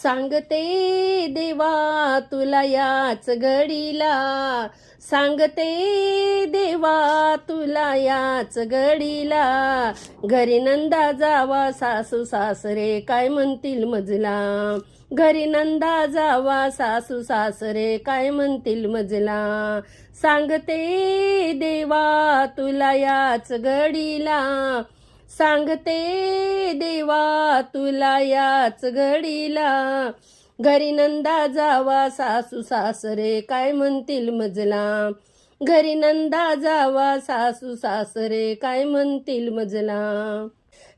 सांगते देवा तुला याच घडीला, सांगते देवा तुला याच घडीला, घरी नंदा जावा सासू सासरे काय म्हणतील मजला, घरी नंदा जावा सासू सासरे काय म्हणतील मजला, सांगते देवा तुला याच घडीला, सांगते देवा तुला याच घडीला, घरी नंदा जावा सासू सासरे काय म्हणतील मजला, घरी नंदा जावा सासू सासरे काय म्हणतील मजला.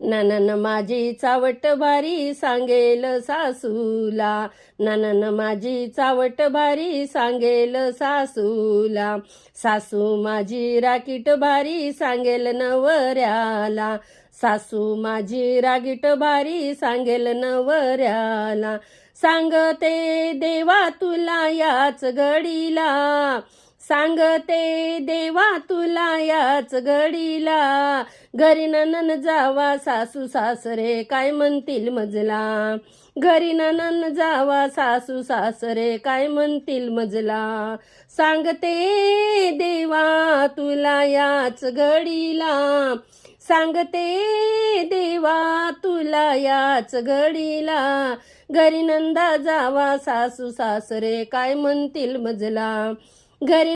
ननन माझी चावट भारी सांगेल सासूला, ननन माझी चावट भारी सांगेल सासूला, सासू माझी राकीट भारी सांगेल नवऱ्याला, सासू माझी रागीट भारी सांगेल नवऱ्याला, सांगते देवा तुला याच घडीला, सांगते देवा तुला याच घडीला, घरी ननन जावा सासू सासरे काय म्हणतील मजला, घरी ननन जावा सासू सासरे काय म्हणतील मजला, सांगते देवा तुला याच घडीला, सांगते देवा तुला याच घडीला, घरी नंदा जावा सासू सासरे काय म्हणतील मजला, घरी